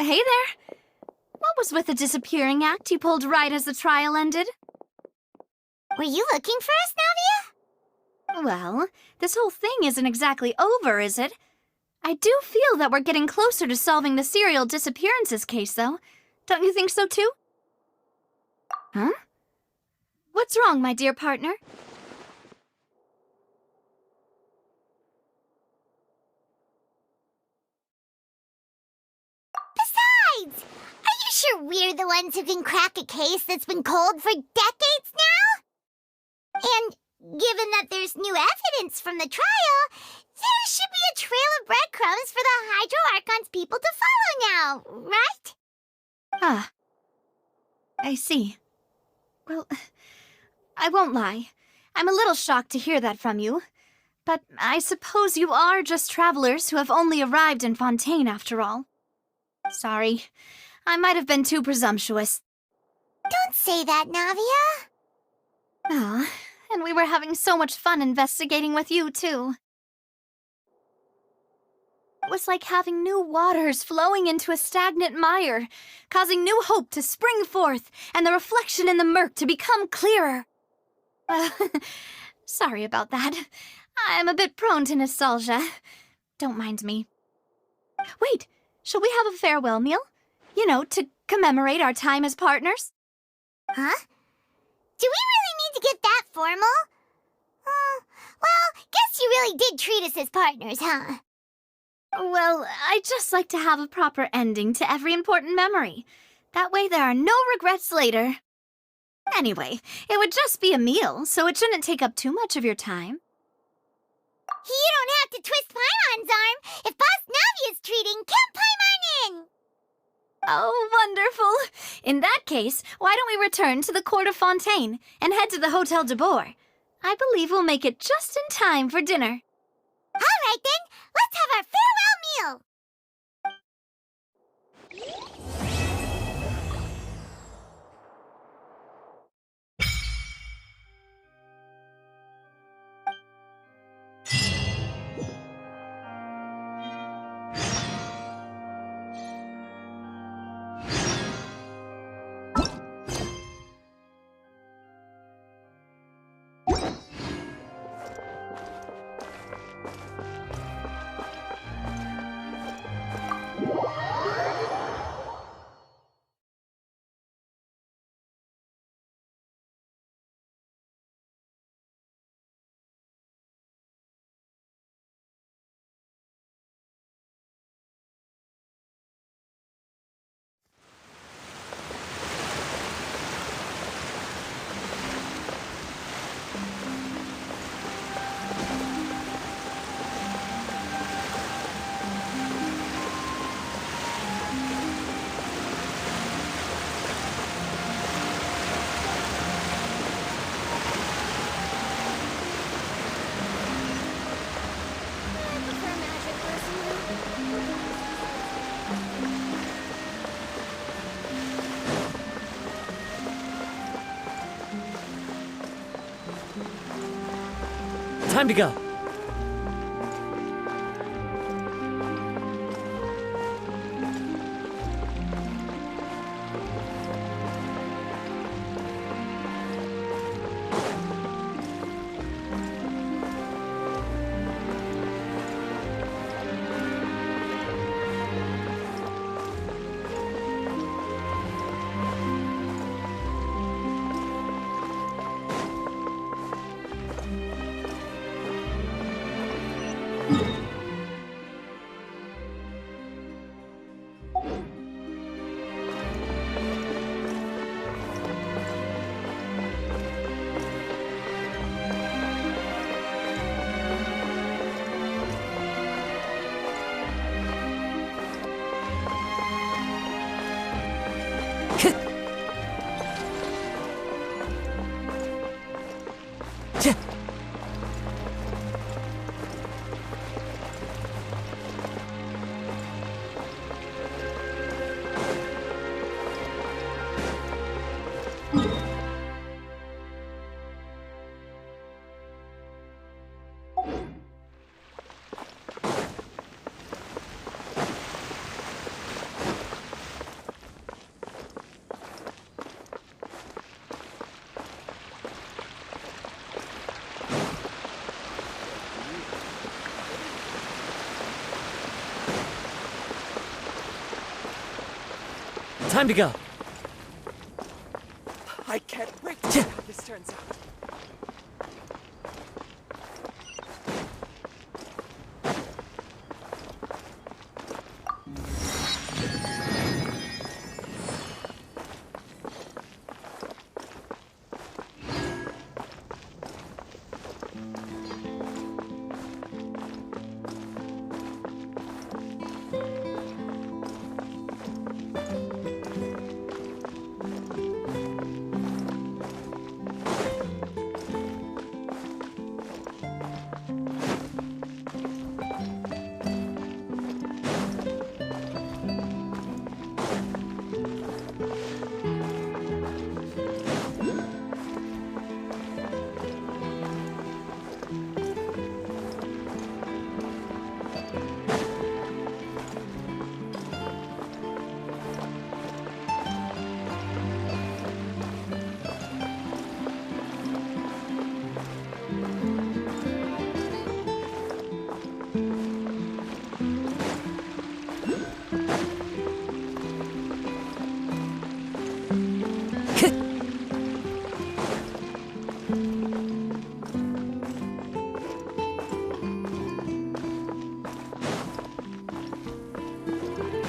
Hey there. What was with the disappearing act you pulled right as the trial ended? Were you looking for us, Navia? Well, this whole thing isn't exactly over, is it? I do feel that we're getting closer to solving the serial disappearances case, though. Don't you think so, too? Huh? What's wrong, my dear partner? Besides, are you sure we're the ones who can crack a case that's been cold for decades now? And given that there's new evidence from the trial, there should be a trail of breadcrumbs for the Hydro Archon's people to follow now, right? Ah. I see. Well, I won't lie. I'm a little shocked to hear that from you. But I suppose you are just travelers who have only arrived in Fontaine after all. Sorry. I might have been too presumptuous. Don't say that, Navia. Ah, and we were having so much fun investigating with you, too. It was like having new waters flowing into a stagnant mire, causing new hope to spring forth, and the reflection in the murk to become clearer. Sorry about that. I'm a bit prone to nostalgia. Don't mind me. Wait, shall we have a farewell meal? You know, to commemorate our time as partners? Huh? Do we really need to get that formal? Well, guess you really did treat us as partners, huh? Well, I'd just like to have a proper ending to every important memory. That way there are no regrets later. Anyway, it would just be a meal, so it shouldn't take up too much of your time. You don't have to twist Paimon's arm. If Boss Navia's treating, count Paimon in! Oh, wonderful! In that case, why don't we return to the court of Fontaine and head to the Hotel de Bourg? I believe we'll make it just in time for dinner. All right, then. Let's have our farewell meal. Time to go. Time to go. I can't wait to see how this turns out.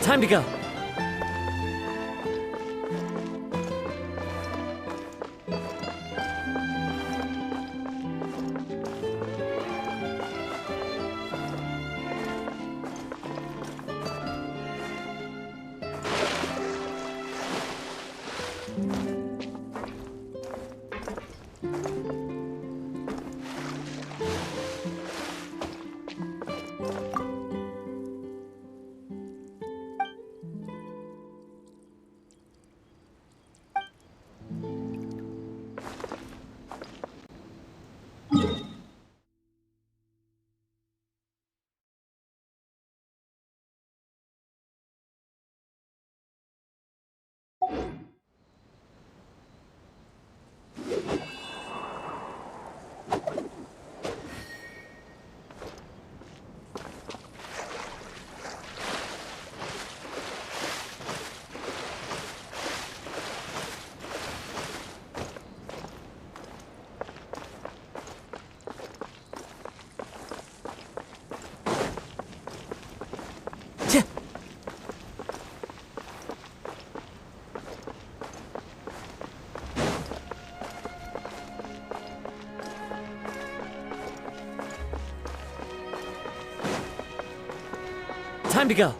Time to go. Time to go.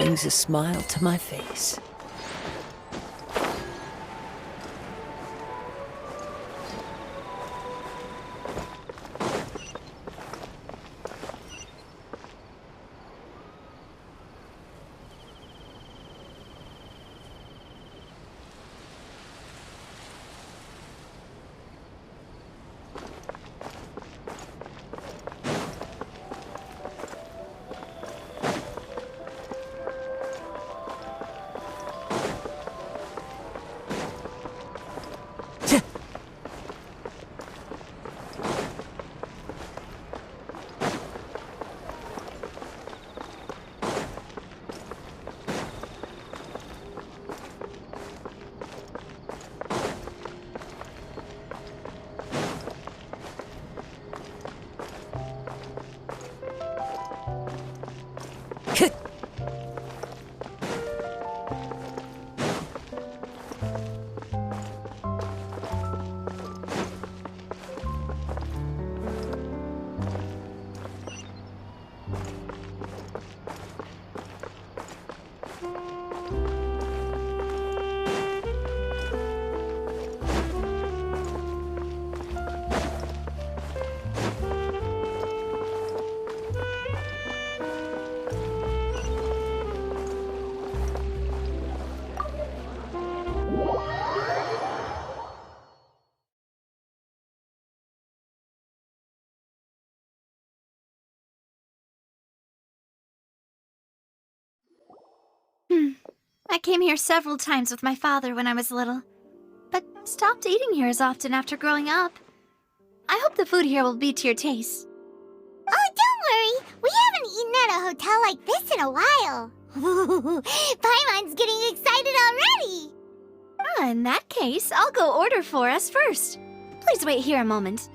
brings a smile to my face. I came here several times with my father when I was little, but stopped eating here as often after growing up. I hope the food here will be to your taste. Oh, don't worry. We haven't eaten at a hotel like this in a while. Paimon's getting excited already. In that case, I'll go order for us first. Please wait here a moment.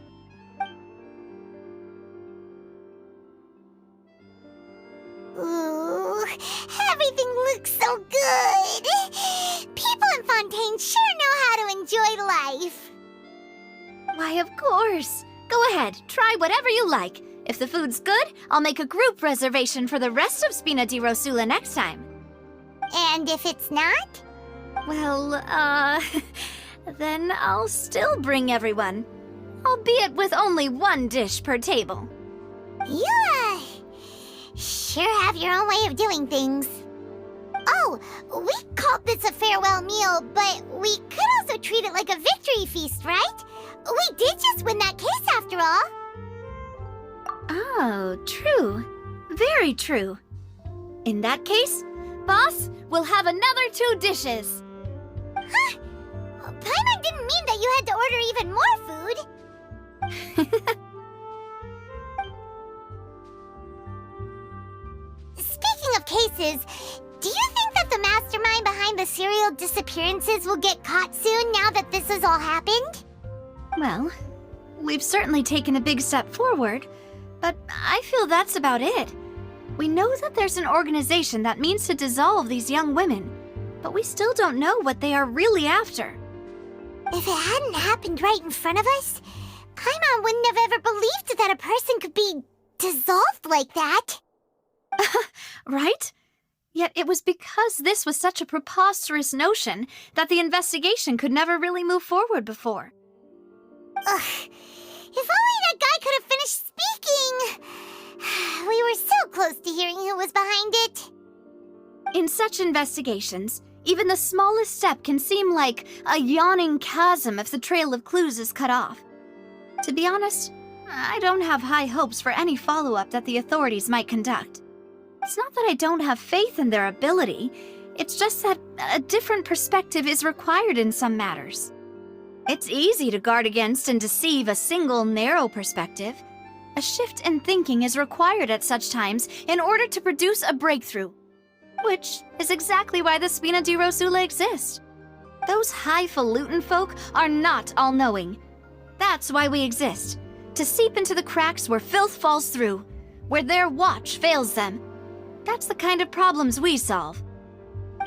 Ooh, everything looks so good. People in Fontaine sure know how to enjoy life. Why, of course. Go ahead, try whatever you like. If the food's good, I'll make a group reservation for the rest of Spina di Rosula next time. And if it's not? Well, then I'll still bring everyone. Albeit with only one dish per table. You, sure have your own way of doing things. Oh, we called this a farewell meal, but we could also treat it like a victory feast, right? We did just win that case after all. Oh, true. Very true. In that case, boss, we'll have another 2 dishes. Huh? Paimon didn't mean that you had to order even more food. Speaking of cases, do you think that the mastermind behind the serial disappearances will get caught soon now that this has all happened? Well, we've certainly taken a big step forward, but I feel that's about it. We know that there's an organization that means to dissolve these young women, but we still don't know what they are really after. If it hadn't happened right in front of us, Paimon wouldn't have ever believed that a person could be dissolved like that. Right? Yet it was because this was such a preposterous notion that the investigation could never really move forward before. Ugh. If only that guy could have finished speaking! We were so close to hearing who was behind it. In such investigations, even the smallest step can seem like a yawning chasm if the trail of clues is cut off. To be honest, I don't have high hopes for any follow-up that the authorities might conduct. It's not that I don't have faith in their ability, it's just that a different perspective is required in some matters. It's easy to guard against and deceive a single narrow perspective. A shift in thinking is required at such times in order to produce a breakthrough, which is exactly why the Spina di Rosula exist. Those highfalutin folk are not all-knowing. That's why we exist, to seep into the cracks where filth falls through, where their watch fails them. That's the kind of problems we solve.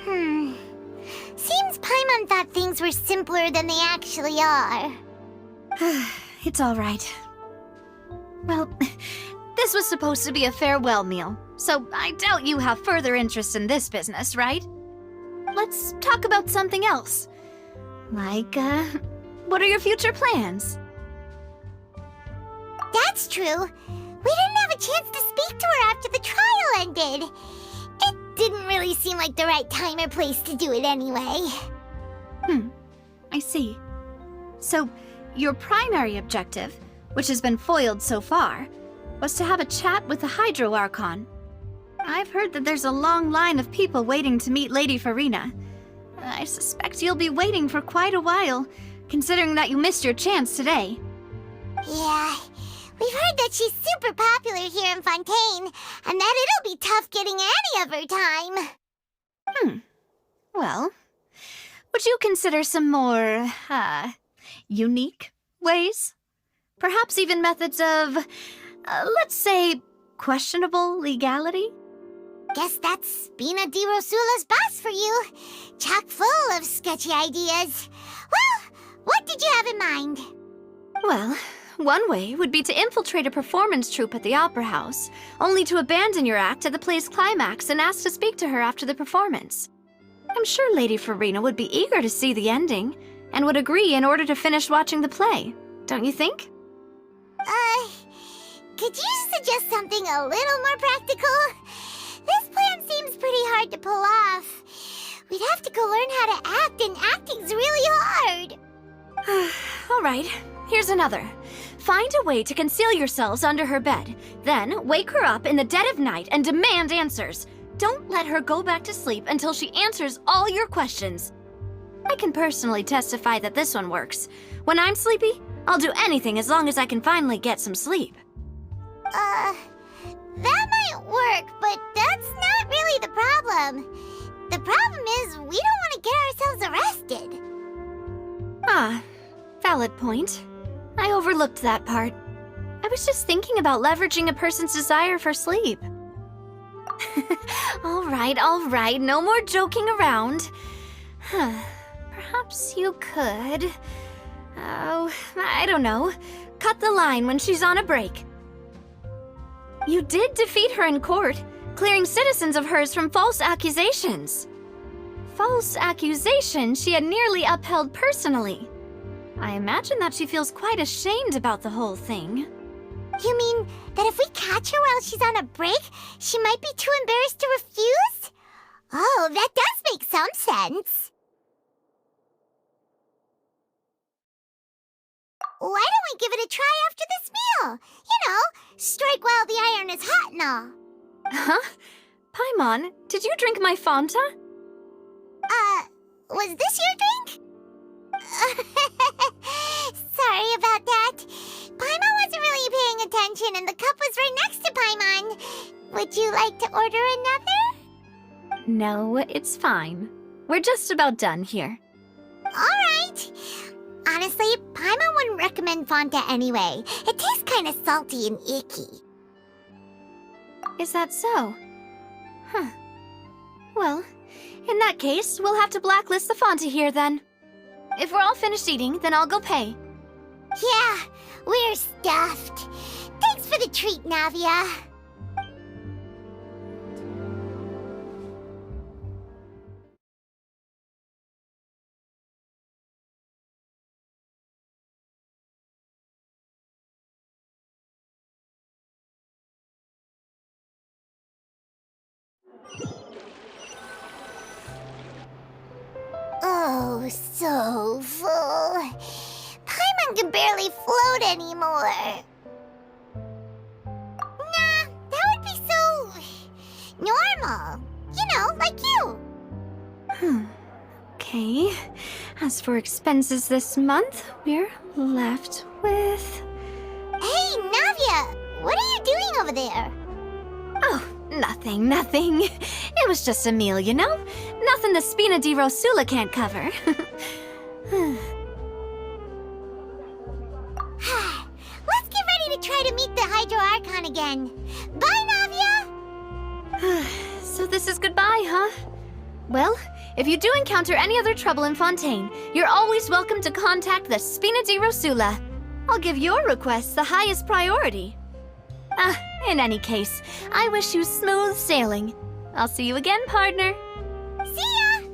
Seems Paimon thought things were simpler than they actually are. It's all right. Well, This was supposed to be a farewell meal, so I doubt you have further interest in this business, right? Let's talk about something else. Like, what are your future plans? That's true. We didn't have a chance to speak to her after the trial ended. It didn't really seem like the right time or place to do it anyway. I see. So, your primary objective, which has been foiled so far, was to have a chat with the Hydro Archon. I've heard that there's a long line of people waiting to meet Lady Farina. I suspect you'll be waiting for quite a while, considering that you missed your chance today. Yeah, we've heard that she's super popular here in Fontaine, and that it'll be tough getting any of her time. Well, would you consider some more, unique ways? Perhaps even methods of, let's say, questionable legality? Guess that's Spina di Rosula's boss for you. Chock full of sketchy ideas. Well, what did you have in mind? Well, one way would be to infiltrate a performance troupe at the Opera House, only to abandon your act at the play's climax and ask to speak to her after the performance. I'm sure Lady Farina would be eager to see the ending, and would agree in order to finish watching the play, don't you think? Could you suggest something a little more practical? This plan seems pretty hard to pull off. We'd have to go learn how to act, and acting's really hard. All right, here's another. Find a way to conceal yourselves under her bed. Then wake her up in the dead of night and demand answers. Don't let her go back to sleep until she answers all your questions. I can personally testify that this one works. When I'm sleepy, I'll do anything as long as I can finally get some sleep. That might work, but that's not really the problem. The problem is we don't want to get ourselves arrested. Ah, valid point. I overlooked that part. I was just thinking about leveraging a person's desire for sleep. All right, no more joking around. Perhaps you could... Oh, I don't know. Cut the line when she's on a break. You did defeat her in court, clearing citizens of hers from false accusations. False accusations she had nearly upheld personally. I imagine that she feels quite ashamed about the whole thing. You mean that if we catch her while she's on a break, she might be too embarrassed to refuse? Oh, that does make some sense. Why don't we give it a try after this meal? You know, strike while the iron is hot and all. Huh? Paimon, did you drink my Fanta? Was this your drink? Sorry about that. Paimon wasn't really paying attention and the cup was right next to Paimon. Would you like to order another? No, it's fine. We're just about done here. Alright. Honestly, Paimon wouldn't recommend Fonta anyway. It tastes kind of salty and icky. Is that so? Huh. Well, in that case, we'll have to blacklist the Fanta here then. If we're all finished eating, then I'll go pay. Yeah, we're stuffed. Thanks for the treat, Navia. Oh, so full. Paimon can barely float anymore. Nah, that would be so... normal. You know, like you. Okay. As for expenses this month, we're left with... Hey, Navia! What are you doing over there? Oh, nothing. It was just a meal, you know? Nothing the Spina di Rosula can't cover. Let's get ready to try to meet the Hydro Archon again. Bye, Navia! So this is goodbye, huh? Well, if you do encounter any other trouble in Fontaine, you're always welcome to contact the Spina di Rosula. I'll give your requests the highest priority. In any case, I wish you smooth sailing. I'll see you again, partner. See ya!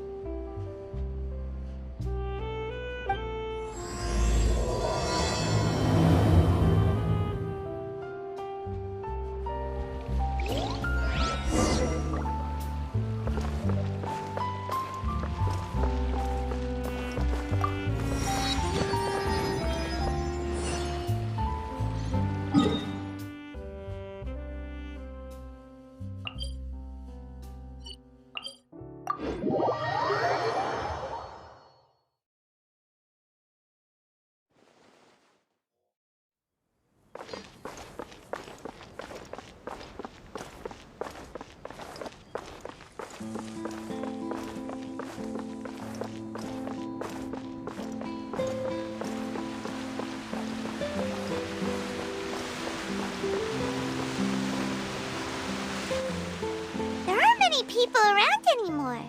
People around anymore.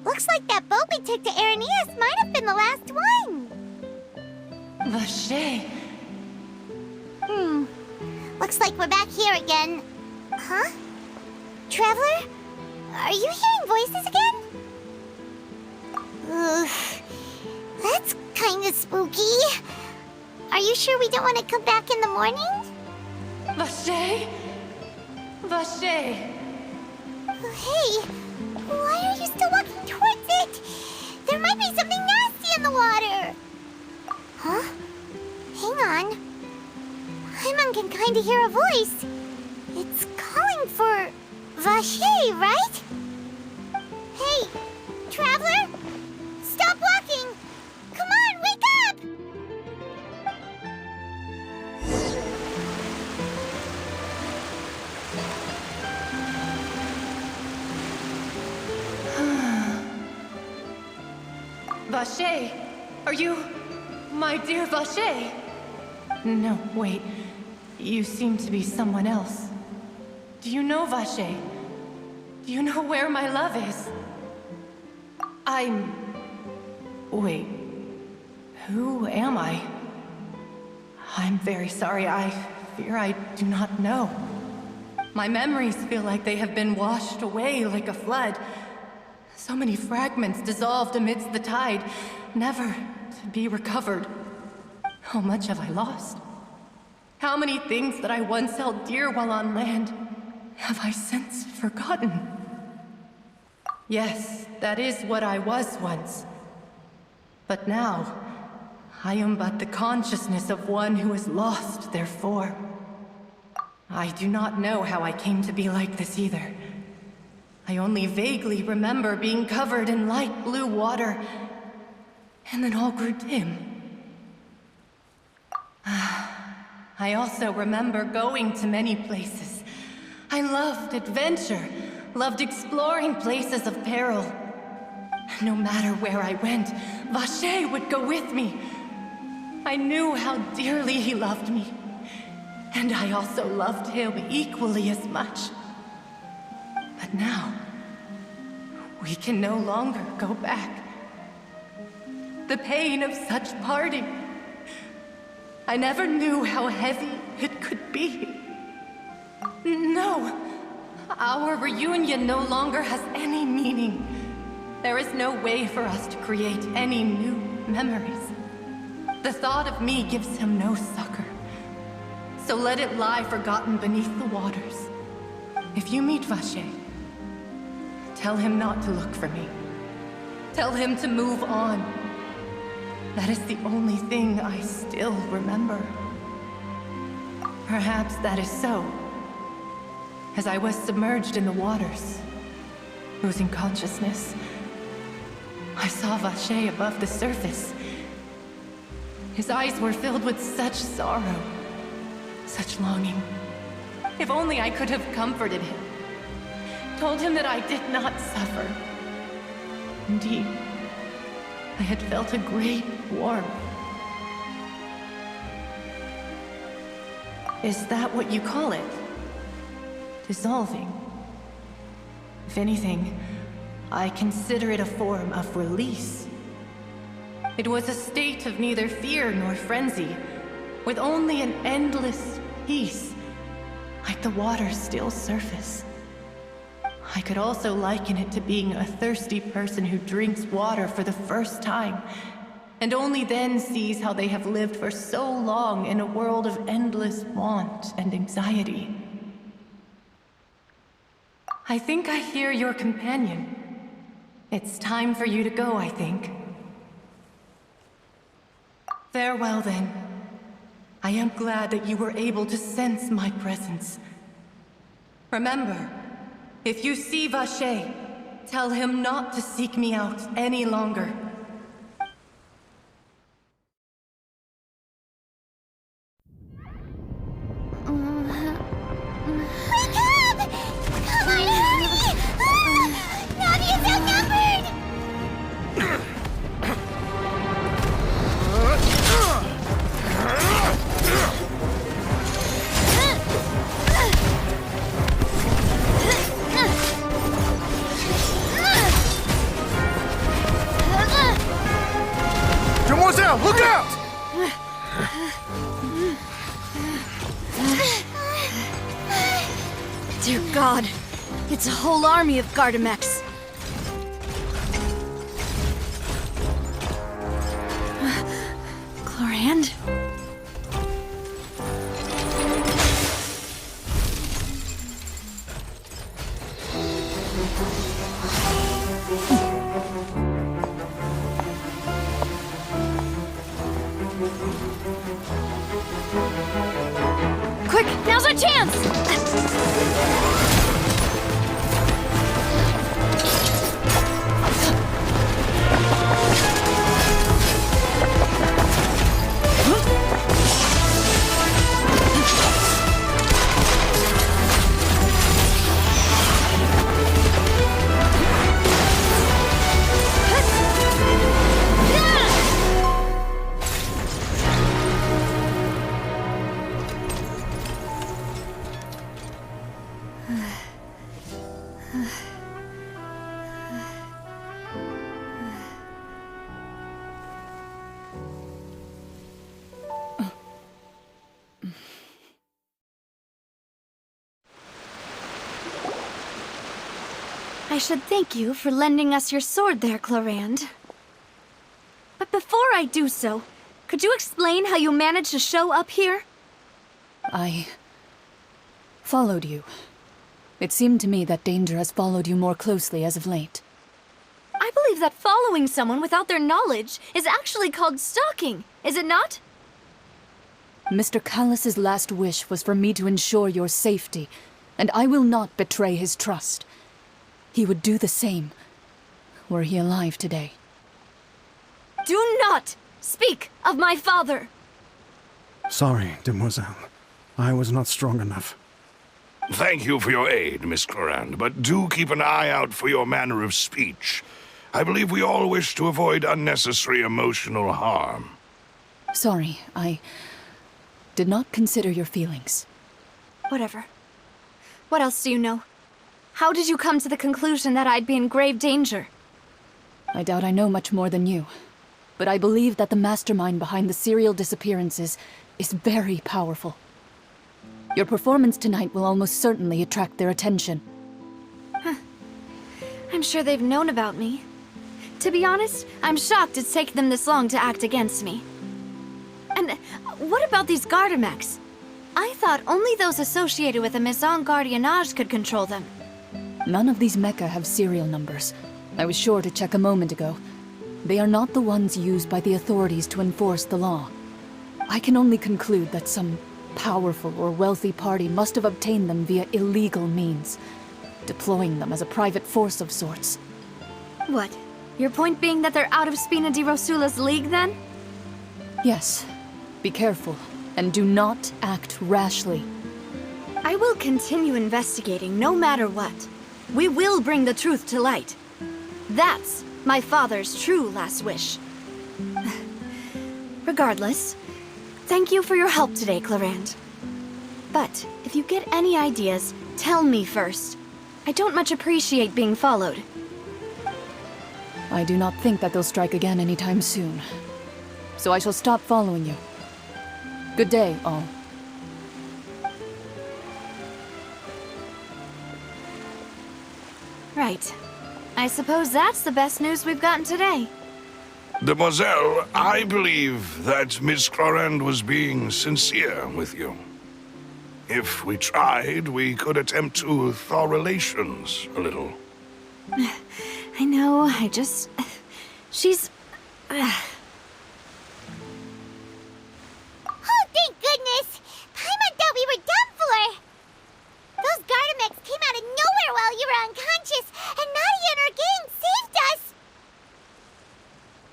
Looks like that boat we took to Araneas might have been the last one. Vache. Looks like we're back here again. Huh? Traveler? Are you hearing voices again? Ugh. That's kinda spooky. Are you sure we don't want to come back in the morning? Vache? Vache. Hey, why are you still walking towards it? There might be something nasty in the water. Huh? Hang on. Paimon can kinda hear a voice. It's calling for Vache, right? Hey, Traveler! Stop walking! Come on, wake up! Vache, are you... my dear Vache? No, wait. You seem to be someone else. Do you know Vache? Do you know where my love is? Wait. Who am I? I'm very sorry. I fear I do not know. My memories feel like they have been washed away like a flood. So many fragments dissolved amidst the tide, never to be recovered. How much have I lost? How many things that I once held dear while on land have I since forgotten? Yes, that is what I was once. But now, I am but the consciousness of one who is lost, therefore. I do not know how I came to be like this either. I only vaguely remember being covered in light blue water, and then all grew dim. I also remember going to many places. I loved adventure, loved exploring places of peril. No matter where I went, Vache would go with me. I knew how dearly he loved me, and I also loved him equally as much. But now, we can no longer go back. The pain of such parting, I never knew how heavy it could be. No, our reunion no longer has any meaning. There is no way for us to create any new memories. The thought of me gives him no succor. So let it lie forgotten beneath the waters. If you meet Vache, tell him not to look for me. Tell him to move on. That is the only thing I still remember. Perhaps that is so. As I was submerged in the waters, losing consciousness, I saw Vache above the surface. His eyes were filled with such sorrow, such longing. If only I could have comforted him, told him that I did not suffer. Indeed, I had felt a great warmth. Is that what you call it? Dissolving? If anything, I consider it a form of release. It was a state of neither fear nor frenzy, with only an endless peace. like the water's still surface. I could also liken it to being a thirsty person who drinks water for the first time, and only then sees how they have lived for so long in a world of endless want and anxiety. I think I hear your companion. It's time for you to go, I think. Farewell, then. I am glad that you were able to sense my presence. Remember, if you see Vacher, tell him not to seek me out any longer. Come on, hurry! Navia's outnumbered! Demoiselle, look out! Dear God, it's a whole army of Gardamex. Chlorand? Quick, now's our chance! I should thank you for lending us your sword there, Chlorand. But before I do so, could you explain how you managed to show up here? I followed you. It seemed to me that danger has followed you more closely as of late. I believe that following someone without their knowledge is actually called stalking, is it not? Mr. Callus's last wish was for me to ensure your safety, and I will not betray his trust. He would do the same, were he alive today. Do not speak of my father! Sorry, Demoiselle. I was not strong enough. Thank you for your aid, Miss Chlorand, but do keep an eye out for your manner of speech. I believe we all wish to avoid unnecessary emotional harm. Sorry, I did not consider your feelings. Whatever. What else do you know? How did you come to the conclusion that I'd be in grave danger? I doubt I know much more than you, but I believe that the mastermind behind the serial disappearances is very powerful. Your performance tonight will almost certainly attract their attention. I'm sure they've known about me. To be honest, I'm shocked it's taken them this long to act against me. And what about these Gardamex? I thought only those associated with the Maison Gardiennage could control them. None of these mecha have serial numbers. I was sure to check a moment ago. They are not the ones used by the authorities to enforce the law. I can only conclude that some powerful or wealthy party must have obtained them via illegal means, deploying them as a private force of sorts. What? Your point being that they're out of Spina di Rosula's league, then? Yes. Be careful, and do not act rashly. I will continue investigating no matter what. We will bring the truth to light. That's my father's true last wish. Regardless, thank you for your help today, Chlorand. But if you get any ideas, tell me first. I don't much appreciate being followed. I do not think that they'll strike again anytime soon. So I shall stop following you. Good day, all. right. I suppose that's the best news we've gotten today. Demoiselle, I believe that Miss Clorand was being sincere with you. If we tried, we could attempt to thaw relations a little. I know, she's... Oh, thank goodness! Paimon thought we were done for! Those Gardamex came out of nowhere while you were unconscious, and Nadia and her gang saved us!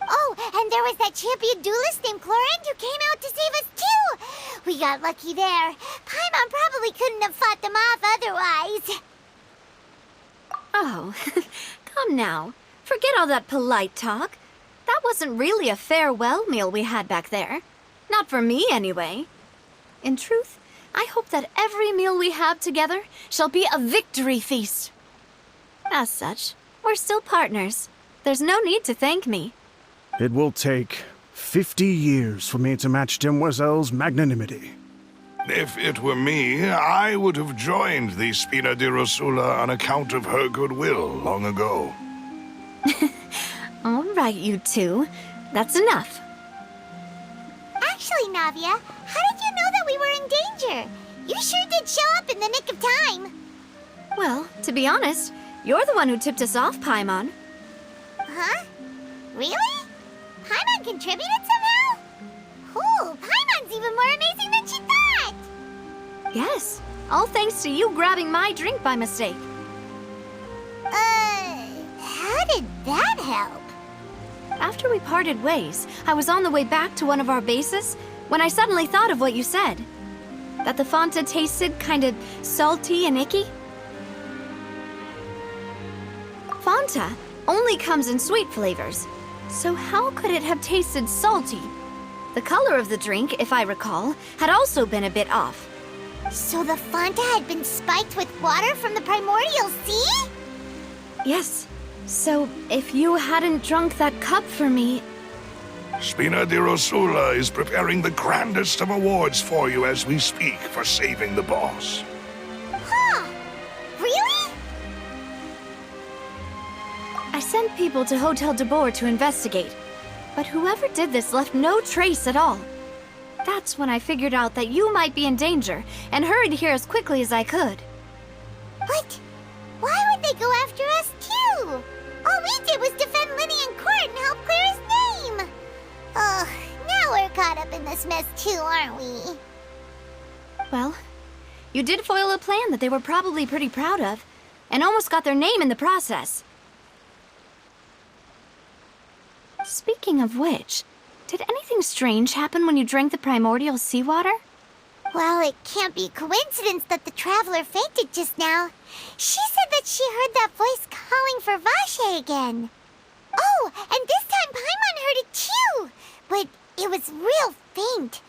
Oh, and there was that champion duelist named Clorand who came out to save us too! We got lucky there. Paimon probably couldn't have fought them off otherwise. Oh, come now. Forget all that polite talk. That wasn't really a farewell meal we had back there. Not for me, anyway. In truth, I hope that every meal we have together shall be a victory feast. As such, we're still partners. There's no need to thank me. It will take 50 years for me to match Demoiselle's magnanimity. If it were me, I would have joined the Spina di Rosula on account of her goodwill long ago. All right, you two. That's enough. Actually, Navia, how did you know that we were in danger? You sure did show up in the nick of time. Well, to be honest, you're the one who tipped us off, Paimon. Huh? Really? Paimon contributed somehow? Ooh, Paimon's even more amazing than she thought! Yes, all thanks to you grabbing my drink by mistake. How did that help? After we parted ways, I was on the way back to one of our bases when I suddenly thought of what you said. That the Fanta tasted kind of salty and icky. Fanta only comes in sweet flavors, so how could it have tasted salty? The color of the drink, if I recall, had also been a bit off. So the Fanta had been spiked with water from the primordial sea? Yes, so if you hadn't drunk that cup for me... Spina di Rosula is preparing the grandest of awards for you as we speak for saving the boss. Huh? Really? I sent people to Hotel de Boer to investigate, but whoever did this left no trace at all. That's when I figured out that you might be in danger and hurried here as quickly as I could. But why would they go after us too? All we did was defend Linny in court and help clear his name. Ugh, now we're caught up in this mess too, aren't we? Well, you did foil a plan that they were probably pretty proud of, and almost got their name in the process. Speaking of which, did anything strange happen when you drank the primordial seawater? Well, it can't be coincidence that the traveler fainted just now. She said that she heard that voice calling for Vache again. Oh, and this time Paimon heard it too, but it was real faint.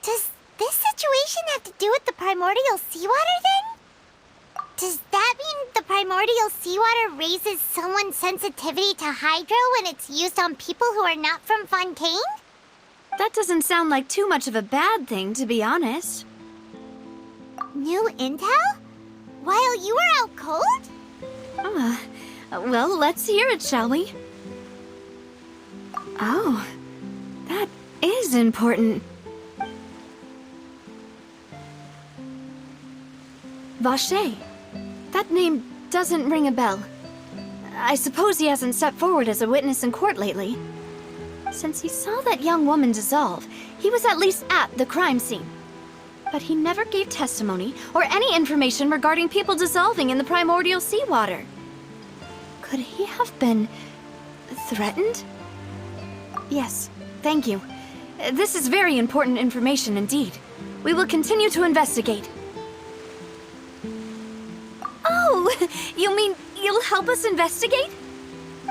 Does this situation have to do with the primordial seawater then? Does that mean the primordial seawater raises someone's sensitivity to hydro when it's used on people who are not from Fontaine? That doesn't sound like too much of a bad thing, to be honest. New intel? While you were out cold? Well, let's hear it, shall we? Oh, that is important. Vache. That name doesn't ring a bell. I suppose he hasn't stepped forward as a witness in court lately. Since he saw that young woman dissolve, he was at least at the crime scene. But he never gave testimony or any information regarding people dissolving in the primordial seawater. Could he have been threatened? Yes, thank you. This is very important information indeed. We will continue to investigate. Oh, you mean you'll help us investigate?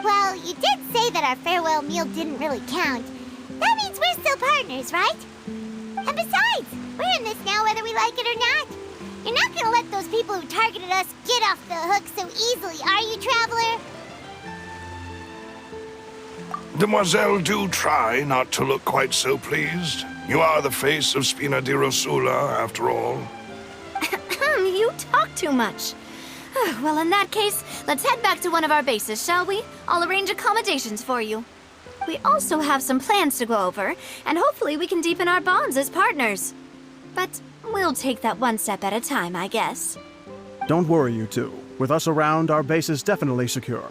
Well, you did say that our farewell meal didn't really count. That means we're still partners, right? And besides, we're in this now whether we like it or not. You're not gonna let those people who targeted us get off the hook so easily, are you, Traveler? Demoiselle, do try not to look quite so pleased. You are the face of Spina di Rosula, after all. You talk too much. Well, in that case, let's head back to one of our bases, shall we? I'll arrange accommodations for you. We also have some plans to go over, and hopefully we can deepen our bonds as partners. But we'll take that one step at a time, I guess. Don't worry, you two. With us around, our base is definitely secure.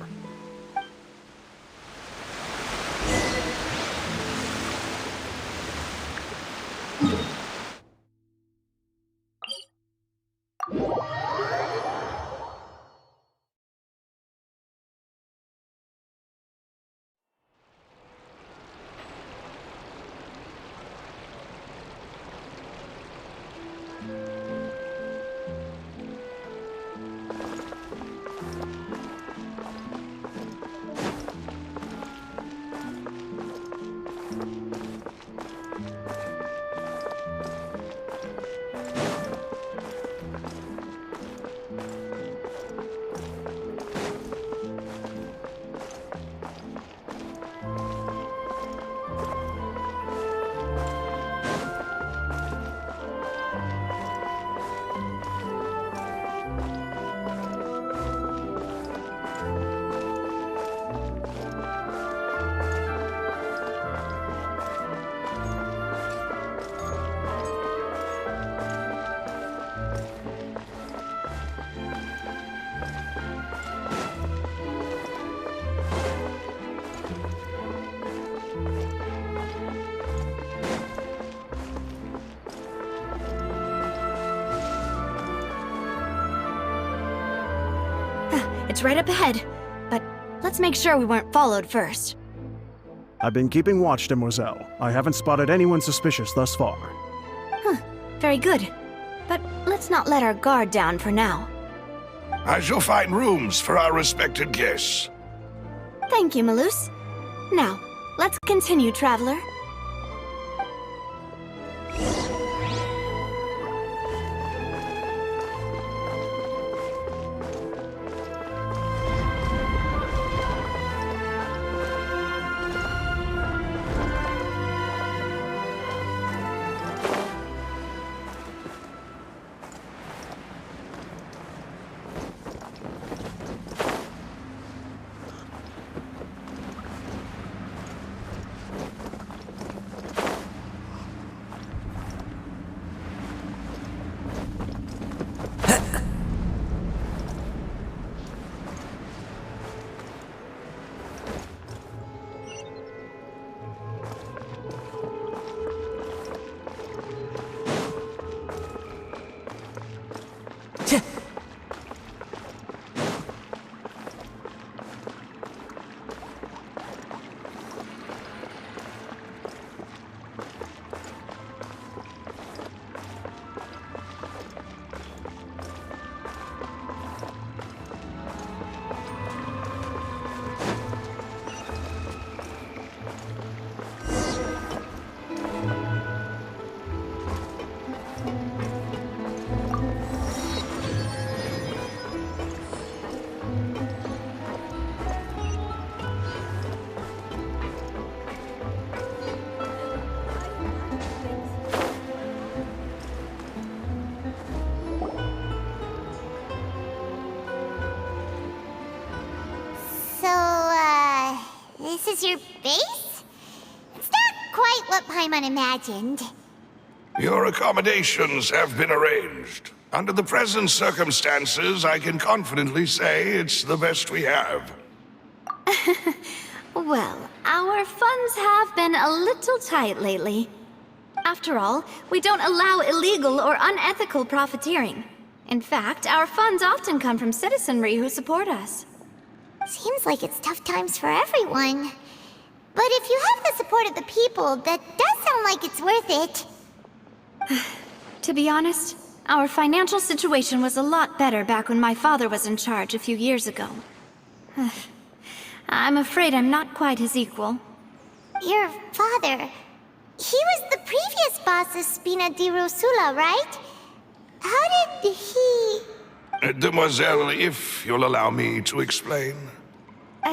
It's right up ahead, but let's make sure we weren't followed first. I've been keeping watch, Demoiselle. I haven't spotted anyone suspicious thus far. Very good. But let's not let our guard down for now. I shall find rooms for our respected guests. Thank you, Malus. Now, let's continue, traveler. This is your base? It's not quite what Paimon imagined. Your accommodations have been arranged. Under the present circumstances, I can confidently say it's the best we have. Well, our funds have been a little tight lately. After all, we don't allow illegal or unethical profiteering. In fact, our funds often come from citizenry who support us. Seems like it's tough times for everyone. But if you have the support of the people, that does sound like it's worth it. To be honest, our financial situation was a lot better back when my father was in charge a few years ago. I'm afraid I'm not quite his equal. Your father... he was the previous boss of Spina di Rosula, right? How did he... Demoiselle, if you'll allow me to explain.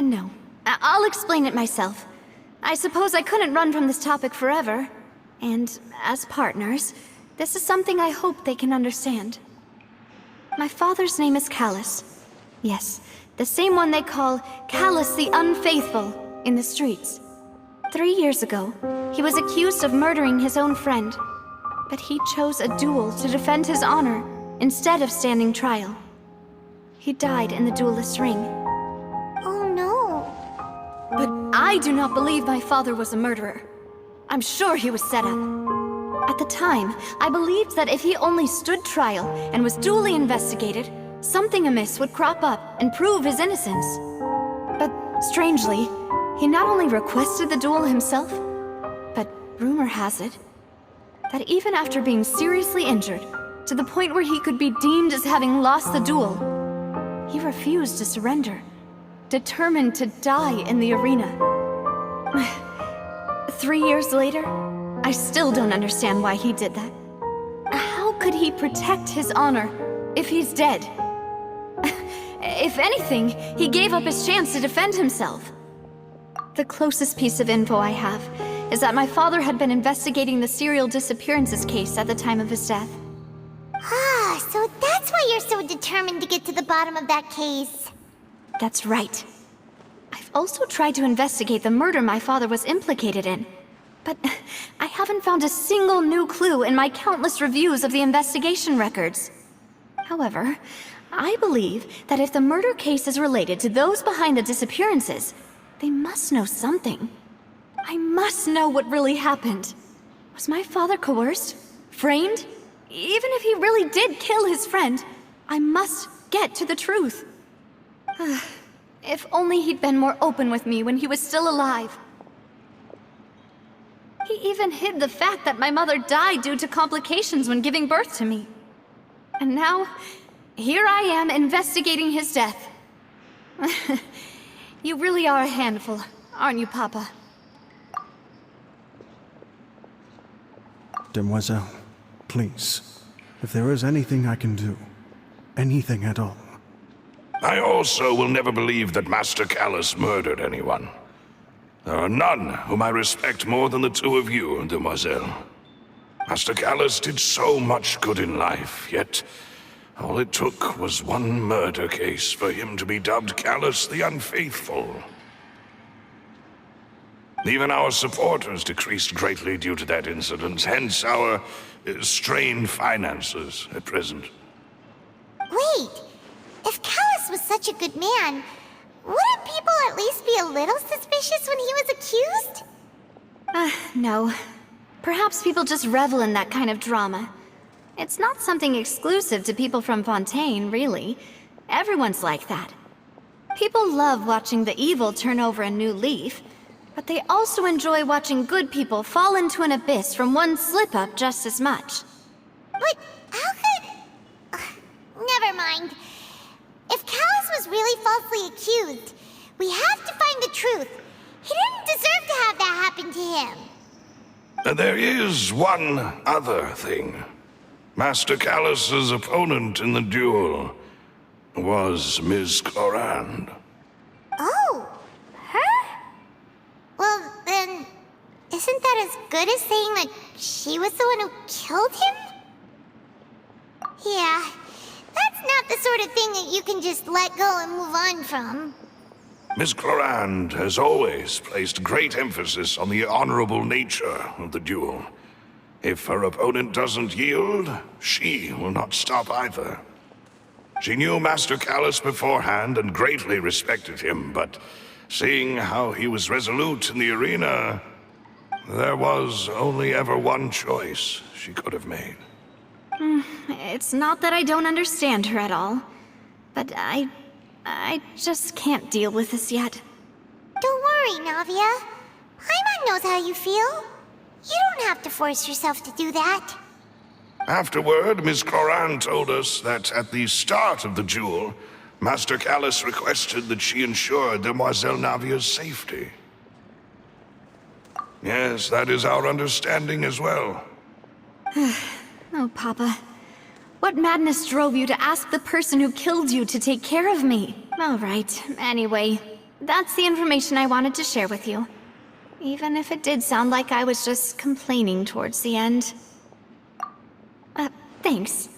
No. I'll explain it myself. I suppose I couldn't run from this topic forever. And as partners, this is something I hope they can understand. My father's name is Callus. Yes, the same one they call Callus the Unfaithful in the streets. 3 years ago, he was accused of murdering his own friend, but he chose a duel to defend his honor instead of standing trial. He died in the duelist's ring. Oh no. But I do not believe my father was a murderer. I'm sure he was set up. At the time, I believed that if he only stood trial and was duly investigated, something amiss would crop up and prove his innocence. But strangely, he not only requested the duel himself, but rumor has it that even after being seriously injured, to the point where he could be deemed as having lost the duel, he refused to surrender, determined to die in the arena. 3 years later, I still don't understand why he did that. How could he protect his honor if he's dead? If anything, he gave up his chance to defend himself. The closest piece of info I have is that my father had been investigating the serial disappearances case at the time of his death. Ah, so that's why you're so determined to get to the bottom of that case. That's right. I've also tried to investigate the murder my father was implicated in, but I haven't found a single new clue in my countless reviews of the investigation records. However, I believe that if the murder case is related to those behind the disappearances, they must know something. I must know what really happened. Was my father coerced? Framed? Even if he really did kill his friend, I must get to the truth. If only he'd been more open with me when he was still alive. He even hid the fact that my mother died due to complications when giving birth to me. And now, here I am investigating his death. You really are a handful, aren't you, Papa? Demoiselle, please, if there is anything I can do, anything at all. I also will never believe that Master Callus murdered anyone. There are none whom I respect more than the two of you, Demoiselle. Master Callus did so much good in life, yet all it took was one murder case for him to be dubbed Callus the Unfaithful. Even our supporters decreased greatly due to that incident, hence our strained finances at present. Wait, if Callus was such a good man, wouldn't people at least be a little suspicious when he was accused? No. Perhaps people just revel in that kind of drama. It's not something exclusive to people from Fontaine, really. Everyone's like that. People love watching the evil turn over a new leaf, but they also enjoy watching good people fall into an abyss from one slip-up just as much. But how could... Never mind. If Callus was really falsely accused, we have to find the truth. He didn't deserve to have that happen to him. There is one other thing. Master Callus's opponent in the duel was Ms. Clorand. Oh, her? Well, then, isn't that as good as saying that she was the one who killed him? Yeah, that's not the sort of thing that you can just let go and move on from. Ms. Clorand has always placed great emphasis on the honorable nature of the duel. If her opponent doesn't yield, she will not stop either. She knew Master Callus beforehand and greatly respected him, but seeing how he was resolute in the arena, there was only ever one choice she could have made. It's not that I don't understand her at all, but I just can't deal with this yet. Don't worry, Navia. Paimon knows how you feel. You don't have to force yourself to do that. Afterward, Ms. Clorand told us that at the start of the duel, Master Callus requested that she ensure Demoiselle Navia's safety. Yes, that is our understanding as well. Oh, Papa. What madness drove you to ask the person who killed you to take care of me? All right, anyway, that's the information I wanted to share with you. Even if it did sound like I was just complaining towards the end. Thanks.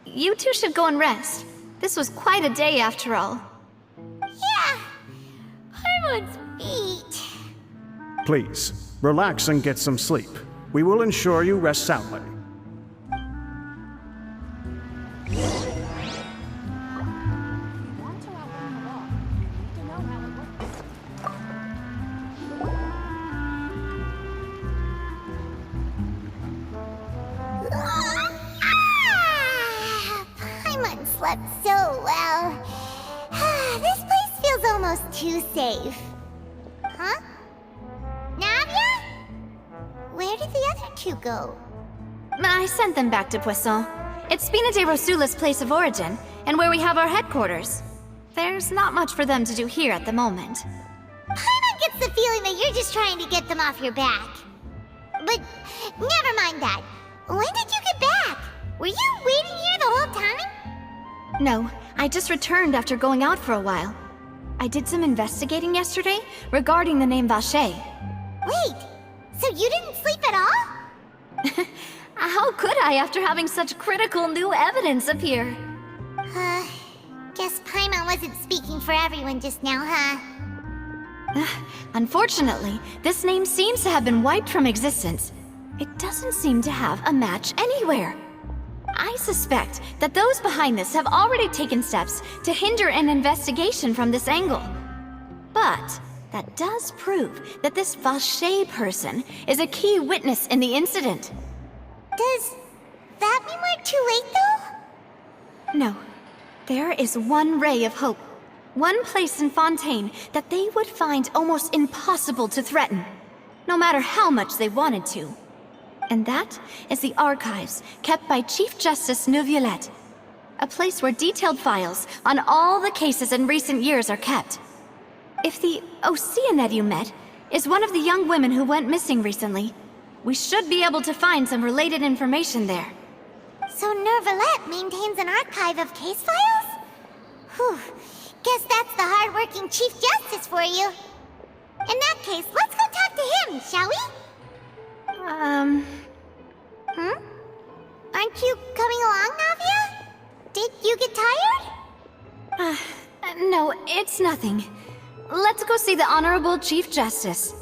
You two should go and rest. This was quite a day after all. Yeah, Paimon's beat. Please, relax and get some sleep. We will ensure you rest soundly. Paimon slept so well. This place feels almost too safe. Huh? Navia? Where did the other two go? I sent them back to Poisson. It's Spina de Rosula's place of origin, and where we have our headquarters. There's not much for them to do here at the moment. Paimon gets the feeling that you're just trying to get them off your back. But never mind that. When did you get back? Were you waiting here the whole time? No, I just returned after going out for a while. I did some investigating yesterday regarding the name Vacher. Wait, so you didn't sleep at all? How could I after having such critical new evidence appear? Guess Paimon wasn't speaking for everyone just now, huh? Unfortunately, this name seems to have been wiped from existence. It doesn't seem to have a match anywhere. I suspect that those behind this have already taken steps to hinder an investigation from this angle. But that does prove that this Vacher person is a key witness in the incident. Does that mean we're too late, though? No. There is one ray of hope. One place in Fontaine that they would find almost impossible to threaten, no matter how much they wanted to. And that is the archives kept by Chief Justice Neuvillette, a place where detailed files on all the cases in recent years are kept. If the Oceanette you met is one of the young women who went missing recently, we should be able to find some related information there. So Neuvillette maintains an archive of case files? Whew. Guess that's the hard-working Chief Justice for you. In that case, let's go talk to him, shall we? Aren't you coming along, Navia? Did you get tired? No, it's nothing. Let's go see the Honorable Chief Justice.